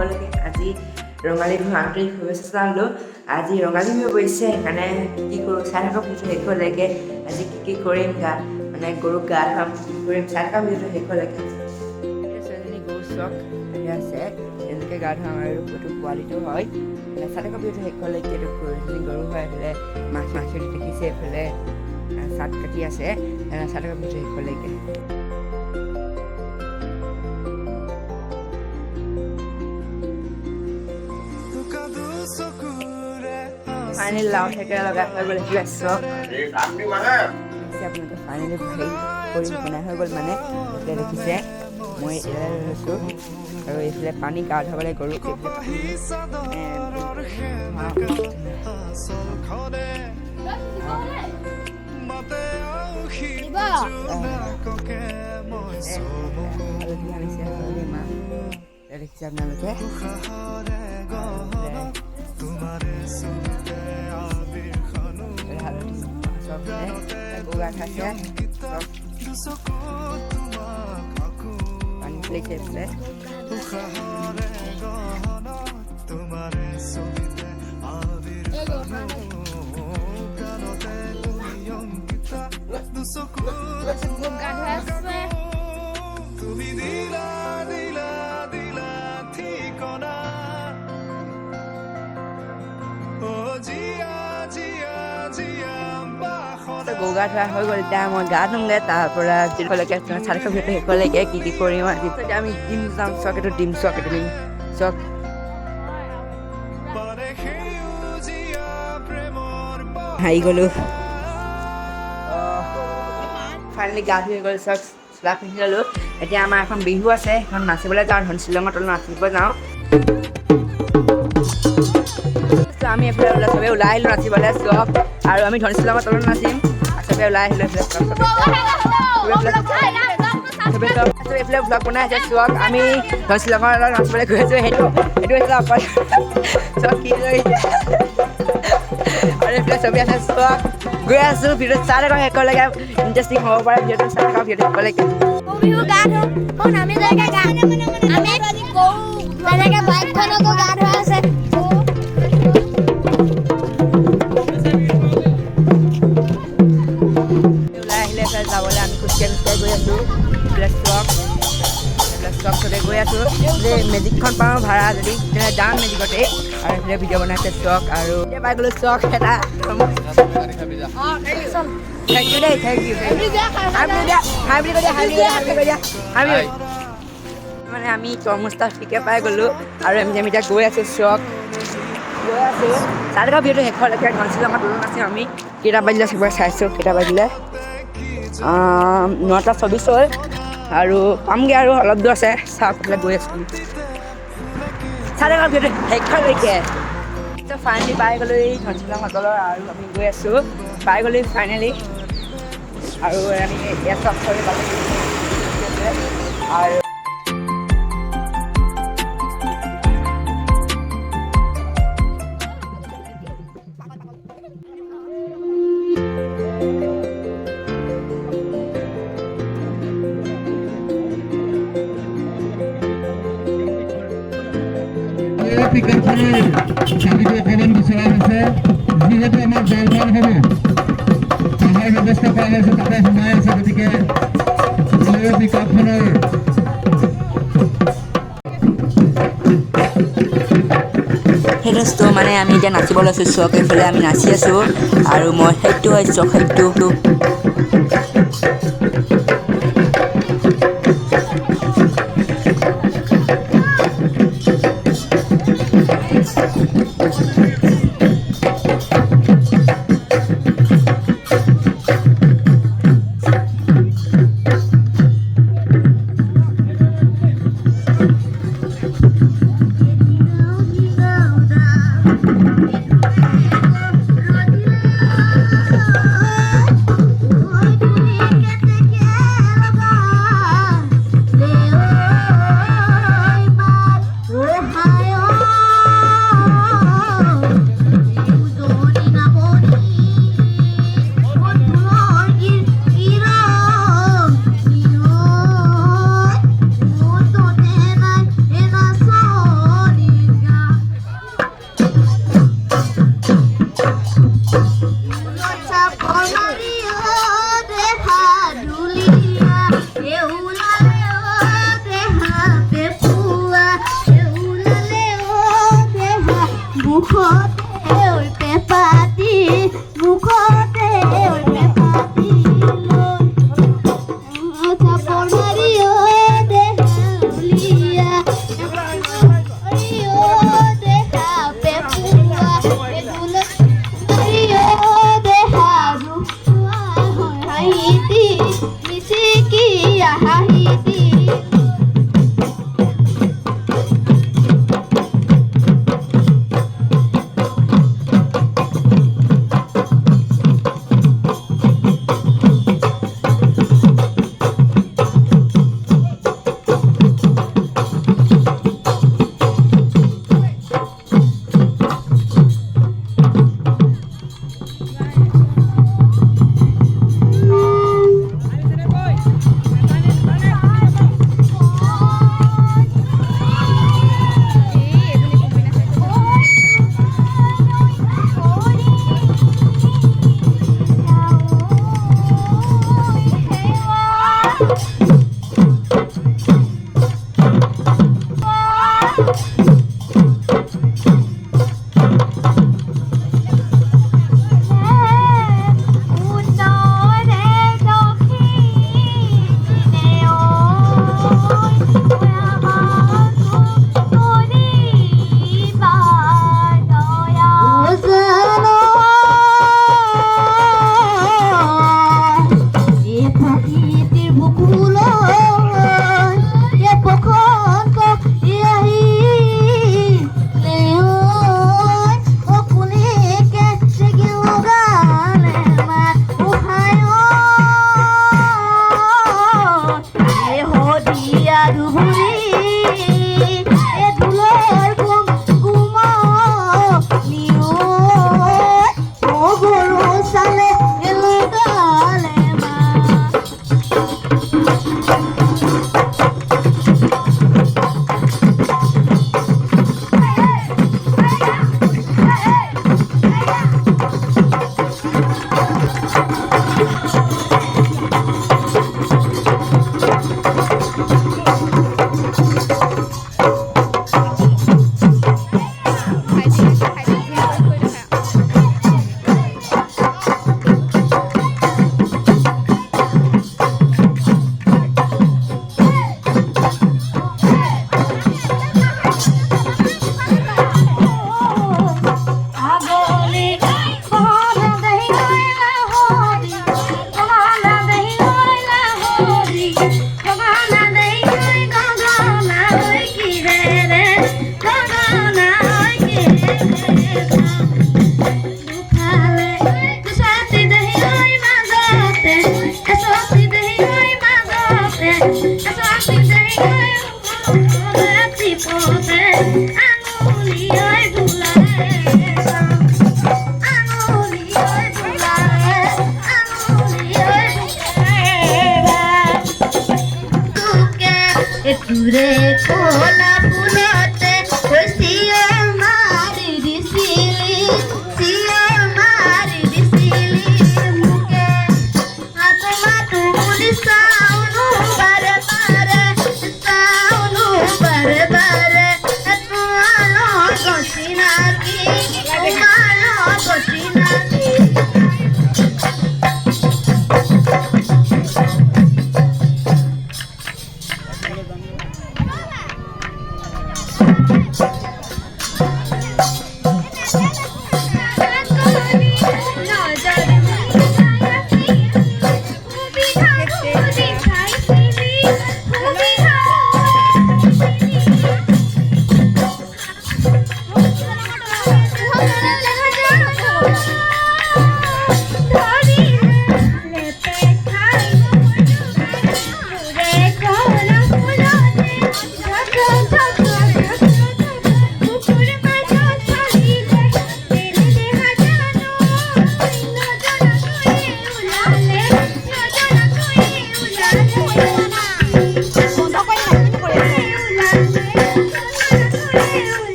সকলোকে আজি ৰঙালী বিহু আন্তৰিক শুভেচ্ছা জনালোঁ। আজি ৰঙালী বিহু পৰিছে, সেইকাৰণে কি কৰোঁ চাই থকা ভিডিঅ'টো শেষলৈকে। আজি কি কৰিম মানে গৰুক গা ধুৱাম, কি কৰিম চাই থকা ভিডিঅ'টো শেষলৈকে। ছোৱালীজনী গৰু চক আহি আছে, এনেকৈ গা ধুৱাম আৰু এইটো পোৱালিটো হয়। চাই থকা ভিডিঅ'টো শেষলৈকে। এইটো গৰু হয়, এইফালে মাখি দেখিছে, এইফালে চাট কাটি আছে। চাই থকা ভিডিঅ'টো শেষলৈকে। ফাইনেল লাও থেকে লগা হৈ গ'ল এইফালে চক। আপোনালোকে ফাইনেলি বনাই হৈ গ'ল মানে এতিয়া দেখিছে। মই এৰাই লৈছোঁ আৰু এইফালে পানী গা ধুৱাবলৈ গৰু দেখিছে আপোনালোকে। পানী ফেলিছে এইফালে। গৰু গা ধোৱা হৈ গ'ল, এতিয়া মই গা ধুমগৈ। তাৰপৰা যিলৈকে চাই থকা ভিডিঅ'টো শেষলৈকে কি কৰিম আজি। আমি ডিম যাম চক, এইটো ডিম চক, এইটো ডিম চক। হাৰি গ'লোঁ। ফাইনেলি গা ধুই গ'ল, চক চোলা পিন্ধি ল'লোঁ। এতিয়া আমাৰ এখন বিহু আছে, এখন নাচিবলৈ যাওঁ, শ্বিলঙৰ তলত নাচিব যাওঁ। আমি এইফালে চবে ওলাই আহিলোঁ নাচিবলৈ চক, আৰু আমি শ্বিলঙৰ তলত নাচিম। চবে ওলাই আহিলোঁ এইফালে ব্লগ বনাই আছে চক। আমি শ্বিলঙৰ তলত নাচিবলৈ গৈ আছোঁ। সেইটো হৈছে অকল চক কি কৰিছে। আৰু এইফালে চবে আছে চক, গৈ আছোঁ। ভিডিঅ'টো চাই থকা শেষলৈকে, ইণ্টাৰেষ্টিং হ'ব পাৰে ভিডিঅ'টো চাই থকা ভিডিঅ'টো শেষলৈকে। যাবলৈ আমি খোজকাঢ়ি গৈ আছোঁ। চক চবে গৈ আছোঁ যে মেজিকখন পাওঁ ভাড়া যদি যাম মেজিকতে। আৰু এইফালে ভিডিঅ' বনাইছে চক, আৰু এতিয়া পাই গ'লোঁ চক এটা। থেংক ইউ দেই, থেংক ইউ। মানে আমি তৰমুজটা ফ্ৰীকে পাই গ'লোঁ, আৰু আমি এতিয়া গৈ আছোঁ চক, গৈ আছোঁ। চাই থকা ভিডিঅ'টো শেষলৈকে। শ্বিলঙৰ তলত নাচিম আমি। কেইটা বাজিলে চবৰে চাইছোঁ, কেইটা বাজিলে 9:24 হ'ল, আৰু পামগৈ আৰু অলপ দূৰ আছে। চাওক গৈ আছোঁ চাই থকা ভিডিঅ'টো শেষলৈকে। ফাইনেলি পাই গ'লোঁ এই শ্বিলঙৰ তলৰ, আৰু আমি গৈ আছোঁ। পাই গ'লোঁ ফাইনেলি, আৰু আমি ইয়াত চব কৰি পালোঁ। আৰু পিকআপখনৰ চাবিটো অকণমান বিচৰা হৈছে, যিহেতু আমাৰ জলপানসমূহ চাহৰ ব্যৱস্থা কৰা হৈছে, তাতে সোমাই আছে। গতিকে পিকআপখনৰ সেইটো মানে আমি এতিয়া নাচিব লৈছোঁ চক। এইফালে আমি নাচি আছোঁ, আৰু মই সেইটো হয় চক, সেইটো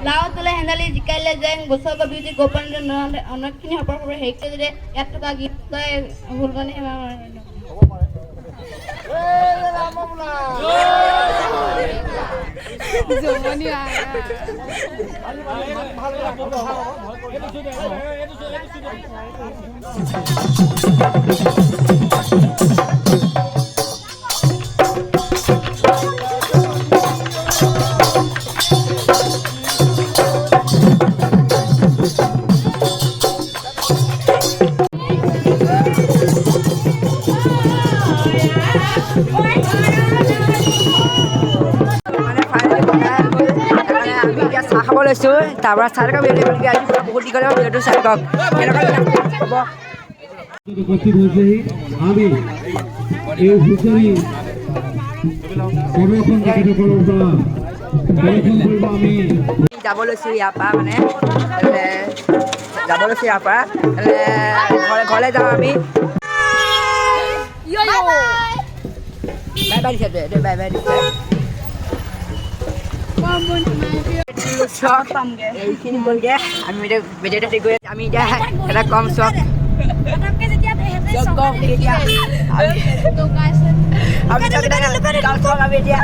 লাও তোলে হেন্দালি জিকাইলে যেন গোসক বিউটি গোপন অনেকখিনি হপৰ হপৰ হেইকে যদি 1 টকা গীত গাই ভুলবনি হেমা জমনি আয়া মানে লৈছোঁ তাৰপৰা চাই থকা ভিডিঅ'টো আজি বহুত দীঘলীয়া ভিডিঅ'টো চাই থাকক কেনেকুৱা হ'ব উপস্থিত হৈছেহি আমি এই হুঁচৰি প্ৰদৰ্শন তেখেতসকলৰ পৰা প্ৰদৰ্শন কৰিব আমি যাব লৈছোঁ ইয়াৰ পৰা মানে যাব লৈছোঁ ইয়াৰ পৰা ঘৰলৈ যাওঁ আমি বাই বাই দিছে বাই বাই দিছে এইখিনি গ'লগৈ আমি এতিয়া ভিডিঅ'টো ঠিক কৰি আমি এতিয়া এটা কম চক আমি এতিয়া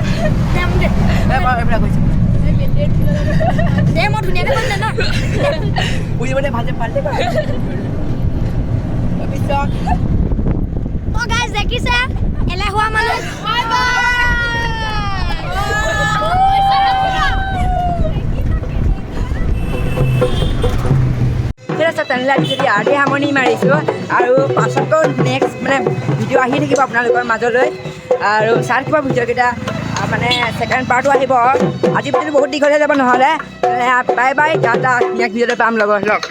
বুজিবলৈ ভালকে পালে দেখিছে এলেহুৱা মানুহ ঠিক আছে তেনেহ'লে আজি যদি আজি সামৰণি মাৰিছোঁ আৰু পাছতকৈ নেক্সট মানে ভিডিঅ' আহি থাকিব আপোনালোকৰ মাজলৈ আৰু চাই থাকিব ভিডিঅ'কেইটা মানে ছেকেণ্ড পাৰ্টো আহিব আজি ভিডিঅ'টো বহুত দীঘলীয়া যাব নহ'লে বাই বাই টাটা নেক্সট ভিডিঅ'তে পাম লগৰ লগ